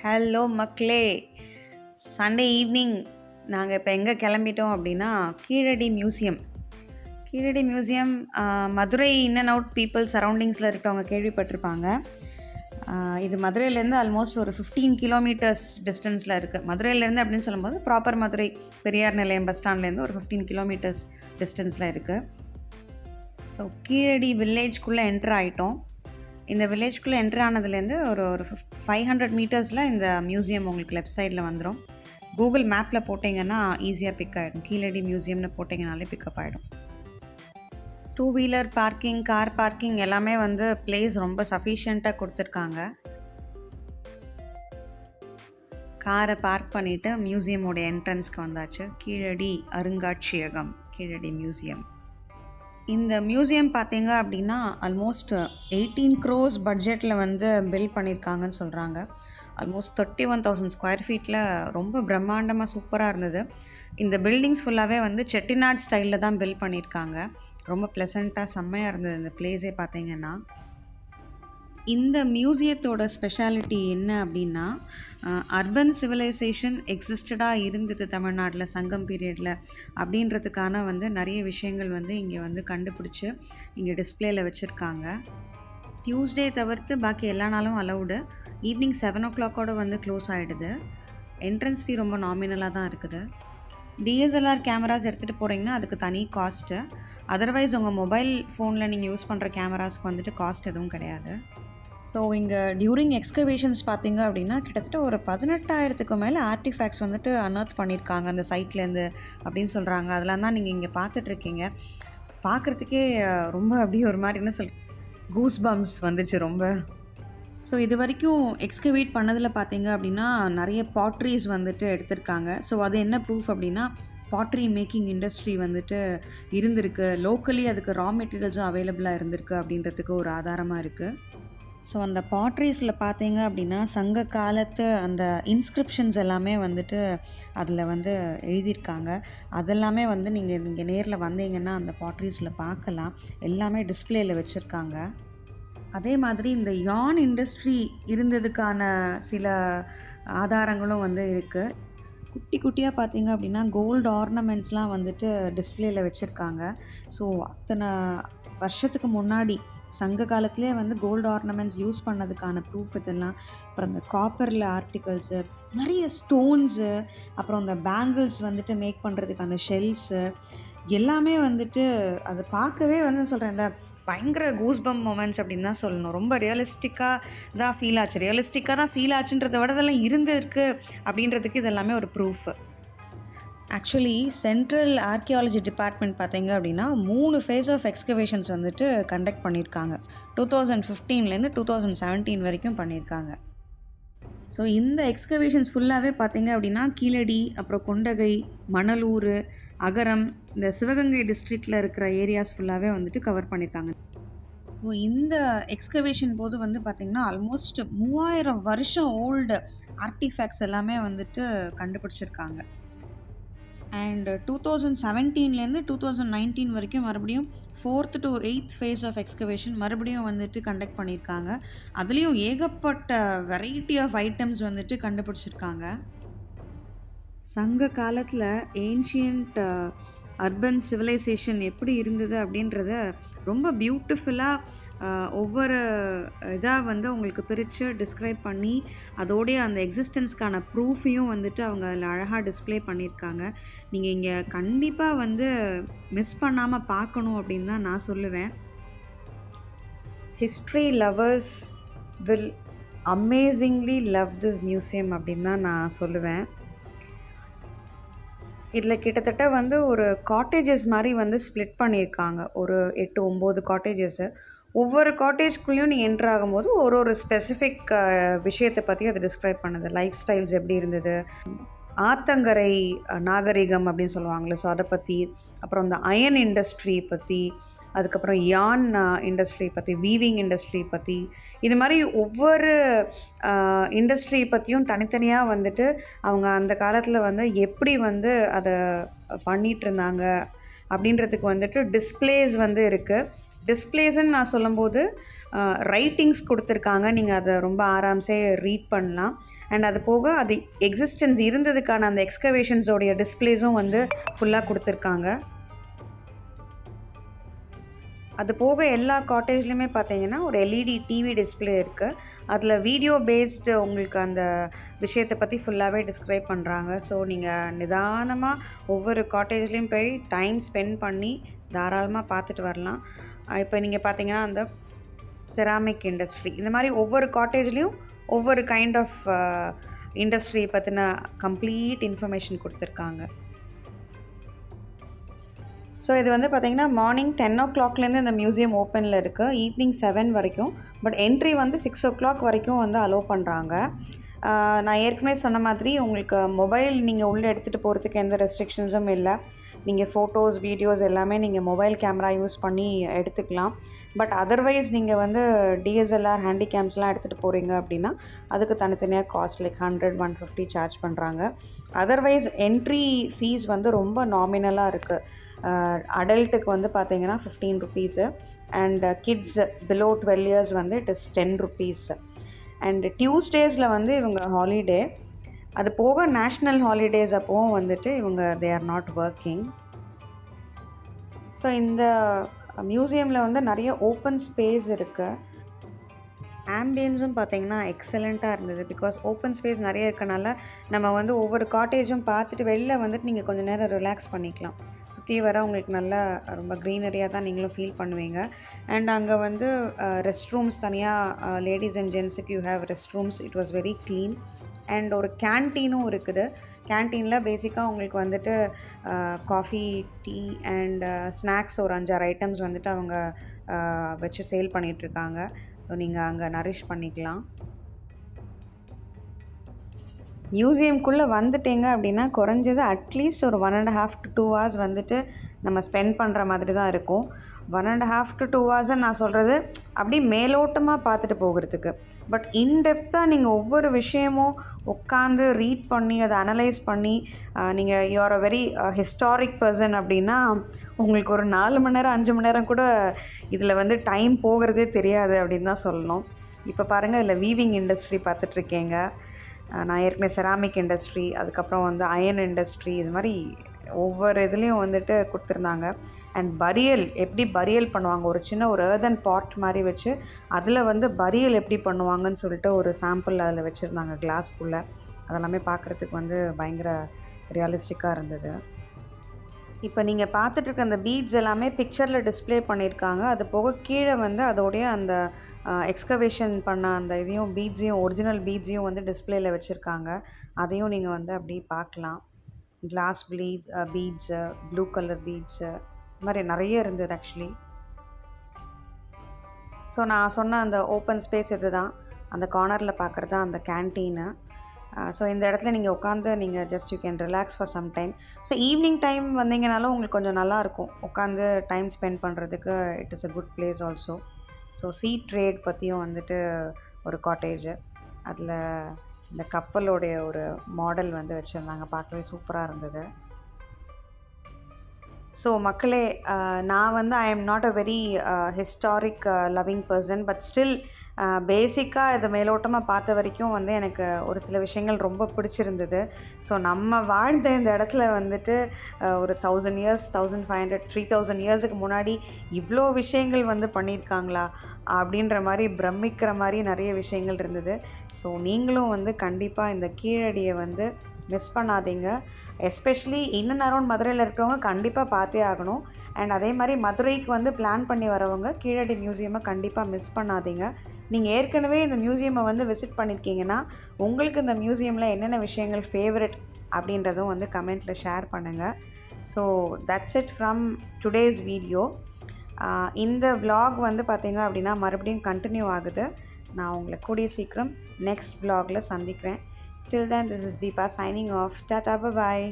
Hello மக்களே, Sunday evening நாங்கள் இப்போ எங்கே கிளம்பிட்டோம் அப்படின்னா Keezhadi museum Madurai in and out people சரௌண்டிங்ஸில் இருக்கவங்க கேள்விப்பட்டிருப்பாங்க. இது மதுரையிலேருந்து ஆல்மோஸ்ட் ஒரு 15 கிலோமீட்டர்ஸ் டிஸ்டன்ஸில் இருக்குது. மதுரையிலேருந்து அப்படின்னு சொல்லும்போது ப்ராப்பர் மதுரை பெரியார் நிலையம் பஸ் ஸ்டாண்ட்லேருந்து ஒரு 15 கிலோமீட்டர்ஸ் டிஸ்டன்ஸில் இருக்குது. ஸோ கீழடி வில்லேஜ்குள்ளே என்ட்ரு ஆகிட்டோம். இந்த வில்லேஜ்குள்ளே என்ட்ரு ஆனதுலேருந்து ஒரு 500 மீட்டர்ஸில் இந்த மியூசியம் உங்களுக்கு லெஃப்ட் சைடில் வந்துடும். கூகுள் மேப்பில் போட்டிங்கன்னா ஈஸியாக பிக் ஆகிடும். கீழடி மியூசியம்னு போட்டிங்கனாலே பிக்கப் ஆகிடும். 2 வீலர் பார்க்கிங், கார் பார்க்கிங் எல்லாமே பிளேஸ் ரொம்ப சஃபிஷியண்ட்டாக கொடுத்துருக்காங்க. காரை பார்க் பண்ணிவிட்டு மியூசியமோட என்ட்ரன்ஸ்க்கு வந்தாச்சு. கீழடி அருங்காட்சியகம், கீழடி மியூசியம். இந்த மியூசியம் பார்த்தீங்க அப்படின்னா ஆல்மோஸ்ட் 18 crores பட்ஜெட்டில் பில்ட் பண்ணியிருக்காங்கன்னு சொல்கிறாங்க. ஆல்மோஸ்ட் 31,000 ஸ்கொயர் ஃபீட்டில் ரொம்ப பிரம்மாண்டமாக சூப்பராக இருந்தது. இந்த பில்டிங்ஸ் ஃபுல்லாகவே செட்டிநாட் ஸ்டைலில் தான் பில்ட் பண்ணியிருக்காங்க. ரொம்ப ப்ளசண்ட்டாக செம்மையாக இருந்தது இந்த பிளேஸே பார்த்தீங்கன்னா. இந்த மியூசியத்தோட ஸ்பெஷாலிட்டி என்ன அப்படின்னா, அர்பன் சிவிலைசேஷன் இருந்தது தமிழ்நாட்டில் சங்கம் பீரியடில் அப்படின்றதுக்கான நிறைய விஷயங்கள் இங்கே கண்டுபிடிச்சி இங்கே டிஸ்பிளேயில் வச்சுருக்காங்க. டியூஸ்டே தவிர்த்து பாக்கி எல்லா நாளும் அலவுடு. ஈவினிங் 7 o'clock க்ளோஸ் ஆகிடுது. என்ட்ரன்ஸ் ஃபீ ரொம்ப நாமினலாக தான் இருக்குது. டிஎஸ்எல்ஆர் கேமராஸ் எடுத்துகிட்டு போகிறீங்கன்னா அதுக்கு தனி காஸ்ட்டு. அதர்வைஸ் உங்கள் மொபைல் ஃபோனில் நீங்கள் யூஸ் பண்ணுற கேமராஸ்க்கு காஸ்ட் எதுவும் கிடையாது. ஸோ இங்கே டியூரிங் எக்ஸ்கவேஷன்ஸ் பார்த்தீங்க அப்படின்னா கிட்டத்தட்ட ஒரு 18,000க்கு மேலே ஆர்டிஃபேக்ட்ஸ் அன்அர்த் பண்ணியிருக்காங்க அந்த சைட்லேருந்து அப்படின்னு சொல்கிறாங்க. அதெல்லாம் தான் நீங்கள் இங்கே பார்த்துட்ருக்கீங்க. பார்க்குறதுக்கே ரொம்ப அப்படியே ஒரு மாதிரி என்ன கூஸ் பம்ப்ஸ் வந்துச்சு ரொம்ப. ஸோ இது வரைக்கும் எக்ஸ்கவேட் பண்ணதில் பார்த்தீங்க அப்படின்னா நிறைய பாட்ரிஸ் எடுத்திருக்காங்க. ஸோ அது என்ன ப்ரூஃப் அப்படின்னா பாட்ரி மேக்கிங் இண்டஸ்ட்ரி இருந்திருக்கு. லோக்கலி அதுக்கு ரா மெட்டீரியல்ஸும் அவைலபிளாக இருந்திருக்கு அப்படின்றதுக்கு ஒரு ஆதாரமாக இருக்குது. ஸோ அந்த பாட்ரிஸில் பார்த்தீங்க அப்படின்னா சங்க காலத்து அந்த இன்ஸ்கிரிப்ஷன்ஸ் எல்லாமே அதில் எழுதியிருக்காங்க. அதெல்லாமே நீங்கள் இங்கே நேரில் வந்தீங்கன்னா அந்த பாட்ரிஸில் பார்க்கலாம். எல்லாமே டிஸ்பிளேயில் வச்சுருக்காங்க. அதே மாதிரி இந்த யான் இண்டஸ்ட்ரி இருந்ததுக்கான சில ஆதாரங்களும் இருக்குது. குட்டி குட்டியாக பார்த்தீங்க அப்படின்னா கோல்டு ஆர்னமெண்ட்ஸ்லாம் டிஸ்பிளேயில் வச்சுருக்காங்க. ஸோ அத்தனை வருஷத்துக்கு முன்னாடி சங்க காலத்திலே கோல்டு ஆர்னமெண்ட்ஸ் யூஸ் பண்ணதுக்கான ப்ரூஃப் இதெல்லாம். அப்புறம் இந்த காப்பரில் ஆர்டிகல்ஸு, நிறைய ஸ்டோன்ஸு, அப்புறம் இந்த பேங்கிள்ஸ் மேக் பண்ணுறதுக்கு அந்த ஷெல்ஸு எல்லாமே அதை பார்க்கவே சொல்கிறேன்ல பயங்கர கூஸ்பம் மொமெண்ட்ஸ் அப்படின்னு தான் சொல்லணும். ரொம்ப ரியலிஸ்டிக்காக தான் ஃபீல் ஆச்சுன்றதை விட இதெல்லாம் இருந்திருக்கு அப்படின்றதுக்கு இதெல்லாமே ஒரு proof. Actually central archaeology department பார்த்தீங்க அப்படின்னா 3 ஃபேஸ் ஆஃப் எக்ஸ்கவேஷன்ஸ் கண்டக்ட் பண்ணியிருக்காங்க. 2015லேருந்து 2017 வரைக்கும் பண்ணியிருக்காங்க. ஸோ இந்த எக்ஸ்கவேஷன்ஸ் ஃபுல்லாகவே பார்த்தீங்க அப்படின்னா கீழடி, அப்புறம் கொண்டகை, மணலூர், அகரம், இந்த சிவகங்கை டிஸ்ட்ரிக்டில் இருக்கிற ஏரியாஸ் ஃபுல்லாகவே கவர் பண்ணியிருக்காங்க. ஸோ இந்த எக்ஸ்கவேஷன் போது பார்த்திங்கன்னா ஆல்மோஸ்ட் 3000 வருஷம் ஓல்டு ஆர்டிஃபேக்ட்ஸ் எல்லாமே கண்டுபிடிச்சிருக்காங்க. அண்ட் 2017லேருந்து 2019 வரைக்கும் மறுபடியும் 4th to 8th phase of excavation மறுபடியும் கண்டக்ட் பண்ணியிருக்காங்க. அதுலேயும் ஏகப்பட்ட வெரைட்டி ஆஃப் ஐட்டம்ஸ் கண்டுபிடிச்சிருக்காங்க. சங்க காலத்தில் ஏன்ஷியன்ட் அர்பன் சிவிலைசேஷன் எப்படி இருந்தது அப்படின்றத ரொம்ப பியூட்டிஃபுல்லாக ஒவ்வொரு இதாக உங்களுக்கு பிரித்து டிஸ்கிரைப் பண்ணி அதோடைய அந்த எக்ஸிஸ்டன்ஸ்க்கான ப்ரூஃபையும் அவங்க அதில் அழகாக டிஸ்பிளே பண்ணியிருக்காங்க. நீங்கள் இங்கே கண்டிப்பாக மிஸ் பண்ணாமல் பார்க்கணும் அப்படின்னு தான் நான் சொல்லுவேன். History lovers will amazingly love this museum அப்படின்னு தான் நான் சொல்லுவேன். இதில் கிட்டத்தட்ட ஒரு காட்டேஜஸ் மாதிரி ஸ்ப்ளிட் பண்ணியிருக்காங்க. ஒரு 8-9 காட்டேஜஸ்ஸு. ஒவ்வொரு காட்டேஜ்குள்ளேயும் நீங்கள் என்ட்ரு ஆகும்போது ஒரு ஸ்பெசிஃபிக் விஷயத்தை பற்றி அதை டிஸ்கிரைப் பண்ணுது. லைஃப் ஸ்டைல்ஸ் எப்படி இருந்தது, ஆத்தங்கரை நாகரிகம் அப்படின்னு சொல்லுவாங்களே, ஸோ அதை பற்றி, அப்புறம் இந்த அயன் இண்டஸ்ட்ரி பற்றி, அதுக்கப்புறம் யான் இண்டஸ்ட்ரி பற்றி, வீவிங் இண்டஸ்ட்ரி பற்றி, இது மாதிரி ஒவ்வொரு இண்டஸ்ட்ரி பற்றியும் தனித்தனியாக அவங்க அந்த காலத்தில் எப்படி அதை பண்ணிகிட்டு இருந்தாங்க அப்படின்றதுக்கு டிஸ்பிளேஸ் இருக்குது. டிஸ்ப்ளேஸ்ன்னு நான் சொல்லும்போது ரைட்டிங்ஸ் கொடுத்துருக்காங்க, நீங்கள் அதை ரொம்ப ஆராம்சே ரீட் பண்ணலாம். அண்ட் அது போக அது எக்ஸிஸ்டன்ஸ் இருந்ததுக்கான அந்த எக்ஸ்கவேஷன்ஸோடைய டிஸ்ப்ளேஸும் வந்து ஃபுல்லாக கொடுத்துருக்காங்க. அது போக எல்லா காட்டேஜ்லேயுமே பார்த்தீங்கன்னா ஒரு எல்இடி டிவி டிஸ்பிளே இருக்குது. அதில் வீடியோ பேஸ்டு உங்களுக்கு அந்த விஷயத்தை பற்றி ஃபுல்லாகவே டிஸ்கிரைப் பண்ணுறாங்க. ஸோ நீங்கள் நிதானமாக ஒவ்வொரு காட்டேஜ்லேயும் போய் டைம் ஸ்பெண்ட் பண்ணி தாராளமாக பார்த்துட்டு வரலாம். இப்போ நீங்கள் பார்த்தீங்கன்னா அந்த செராமிக் இண்டஸ்ட்ரி, இந்த மாதிரி ஒவ்வொரு காட்டேஜ்லேயும் ஒவ்வொரு கைண்ட் ஆஃப் இண்டஸ்ட்ரி பற்றின கம்ப்ளீட் இன்ஃபர்மேஷன் கொடுத்துருக்காங்க. ஸோ இது வந்து பார்த்திங்கன்னா மார்னிங் 10 o'clockலேருந்து இந்த மியூசியம் ஓப்பனில் இருக்குது, ஈவினிங் 7 வரைக்கும். பட் என்ட்ரி வந்து 6 o'clock வரைக்கும் வந்து அலோவ் பண்ணுறாங்க. நான் ஏற்கனவே சொன்ன மாதிரி உங்களுக்கு மொபைல் நீங்கள் உள்ளே எடுத்துகிட்டு போகிறதுக்கு எந்த ரெஸ்ட்ரிக்ஷன்ஸும் இல்லை. நீங்கள் ஃபோட்டோஸ், வீடியோஸ் எல்லாமே நீங்கள் மொபைல் கேமரா யூஸ் பண்ணி எடுத்துக்கலாம். பட் அதர்வைஸ் நீங்கள் வந்து டிஎஸ்எல்ஆர் ஹேண்டிகேம்ஸ்லாம் எடுத்துகிட்டு போகிறீங்க அப்படின்னா அதுக்கு தனித்தனியாக காஸ்ட் லைக் 100, 150 சார்ஜ் பண்ணுறாங்க. அதர்வைஸ் என்ட்ரி ஃபீஸ் வந்து ரொம்ப நாமினலாக இருக்குது. அடல்ட்டுக்கு வந்து பார்த்தீங்கன்னா 15 rupees and kids below 12 years வந்து இட் இஸ் 10 rupees. அண்ட் டியூஸ்டேஸில் வந்து இவங்க ஹாலிடே, அது போக நேஷ்னல் ஹாலிடேஸ் அப்போவும் வந்துட்டு இவங்க they are not working. So இந்த மியூசியமில் வந்து நிறைய ஓப்பன் ஸ்பேஸ் இருக்குது. ஆம்பியன்ஸும் பார்த்திங்கன்னா எக்ஸலண்ட்டாக இருந்தது. பிகாஸ் ஓப்பன் ஸ்பேஸ் நிறைய இருக்கனால நம்ம வந்து ஒவ்வொரு காட்டேஜும் பார்த்துட்டு வெளில வந்துட்டு நீங்கள் கொஞ்சம் நேரம் ரிலாக்ஸ் பண்ணிக்கலாம். சுற்றி வர உங்களுக்கு நல்லா ரொம்ப க்ரீனரியாக தான் நீங்களும் ஃபீல் பண்ணுவீங்க. அண்ட் அங்கே வந்து ரெஸ்ட் ரூம்ஸ் தனியாக லேடிஸ் அண்ட் ஜென்ஸுக்கு you have rest rooms. It was very clean. And ஒரு கேன்டீனும் இருக்குது. கேன்டீனில் பேசிக்காக உங்களுக்கு வந்துட்டு காஃபி, டீ அண்ட் ஸ்நாக்ஸ் ஒரு 5-6 ஐட்டம்ஸ் வந்துட்டு அவங்க வச்சு சேல் பண்ணிகிட்ருக்காங்க. ஸோ நீங்கள் அங்கே நரிஷ் பண்ணிக்கலாம். மியூசியம்குள்ளே வந்துட்டீங்க அப்படின்னா குறைஞ்சது அட்லீஸ்ட் ஒரு 1.5 to 2 hours வந்துட்டு நம்ம ஸ்பெண்ட் பண்ணுற மாதிரி தான் இருக்கும். 1.5 to 2 hours நான் சொல்கிறது அப்படி மேலோட்டமாக பார்த்துட்டு போகிறதுக்கு. பட் இன்டெப்த்தாக நீங்கள் ஒவ்வொரு விஷயமும் உட்காந்து ரீட் பண்ணி அதை அனலைஸ் பண்ணி நீங்கள் you are a very historic person அப்படின்னா உங்களுக்கு ஒரு 4 மணி நேரம் 5 மணி நேரம் கூட இதில் வந்து டைம் போகிறதே தெரியாது அப்படின்னு தான் சொல்லணும். இப்போ பாருங்கள், இதில் வீவிங் இண்டஸ்ட்ரி பார்த்துட்ருக்கீங்க. நான் ஏற்கனவே செராமிக் இண்டஸ்ட்ரி, அதுக்கப்புறம் வந்து அயன் இண்டஸ்ட்ரி, இது மாதிரி ஒவ்வொரு இதுலேயும் வந்துட்டு கொடுத்துருந்தாங்க. அண்ட் பரியல் எப்படி பரியல் பண்ணுவாங்க, ஒரு சின்ன ஒரு ஏர்தன் பாட் மாதிரி வச்சு அதில் வந்து பரியல் எப்படி பண்ணுவாங்கன்னு சொல்லிட்டு ஒரு சாம்பிள் அதில் வச்சுருந்தாங்க கிளாஸ்க்குள்ளே. அதெல்லாமே பார்க்குறதுக்கு வந்து பயங்கர ரியலிஸ்டிக்காக இருந்தது. இப்போ நீங்கள் பார்த்துட்ருக்க அந்த பீட்ஸ் எல்லாமே பிக்சரில் டிஸ்ப்ளே பண்ணியிருக்காங்க. அது போக கீழே வந்து அதோடைய அந்த எக்ஸ்கவேஷன் பண்ண அந்த இதையும் பீட்ஸையும் ஒரிஜினல் பீட்ஸையும் வந்து டிஸ்ப்ளேயில் வச்சுருக்காங்க. அதையும் நீங்கள் வந்து அப்படி பார்க்கலாம். Glass beads, blue colour beads, இது மாதிரி நிறைய இருந்தது ஆக்சுவலி. ஸோ நான் சொன்ன அந்த ஓப்பன் ஸ்பேஸ் இது தான், அந்த கார்னரில் பார்க்குறது தான் அந்த கேன்டீனு. ஸோ இந்த இடத்துல நீங்கள் உட்காந்து நீங்கள் just you can relax for some time. So evening time வந்தீங்கனாலும் உங்களுக்கு கொஞ்சம் நல்லாயிருக்கும் உட்காந்து டைம் ஸ்பெண்ட் பண்ணுறதுக்கு. It is a good place also. So sea trade பற்றியும் வந்துட்டு ஒரு காட்டேஜு, அதில் இந்த கப்பலோடைய ஒரு மாடல் வந்து வச்சுருந்தாங்க, பார்க்கவே சூப்பராக இருந்தது. ஸோ மக்களே, நான் வந்து I am not a very historic loving person, but still பேசிக்காக இதை மேலோட்டமாக பார்த்த வரைக்கும் வந்து எனக்கு ஒரு சில விஷயங்கள் ரொம்ப பிடிச்சிருந்தது. ஸோ நம்ம வாழ்ந்த இந்த இடத்துல வந்துட்டு ஒரு 1000 years, 1500, 3000 yearsக்கு முன்னாடி இவ்வளோ விஷயங்கள் வந்து பண்ணியிருக்காங்களா அப்படின்ற மாதிரி பிரமிக்கிற மாதிரி நிறைய விஷயங்கள் இருந்தது. ஸோ நீங்களும் வந்து கண்டிப்பாக இந்த கீழடியை வந்து மிஸ் பண்ணாதீங்க. எஸ்பெஷலி இன் அண்ட் அரௌண்ட் மதுரையில் இருக்கிறவங்க கண்டிப்பாக பார்த்தே ஆகணும். அண்ட் அதே மாதிரி மதுரைக்கு வந்து பிளான் பண்ணி வரவங்க கீழடி மியூசியமை கண்டிப்பாக மிஸ் பண்ணாதீங்க. நீங்கள் ஏற்கனவே இந்த மியூசியமை வந்து விசிட் பண்ணியிருக்கீங்கன்னா உங்களுக்கு இந்த மியூசியமில் என்னென்ன விஷயங்கள் ஃபேவரட் அப்படின்றதும் வந்து கமெண்ட்டில் ஷேர் பண்ணுங்கள். So that's it from today's video. இந்த vlog வந்து பார்த்திங்க அப்படின்னா மறுபடியும் கண்டினியூ ஆகுது. நான் உங்களை கூடிய சீக்கிரம் நெக்ஸ்ட் vlogல சந்திக்கிறேன். Till then, this is Deepa signing off. Tata, bye-bye.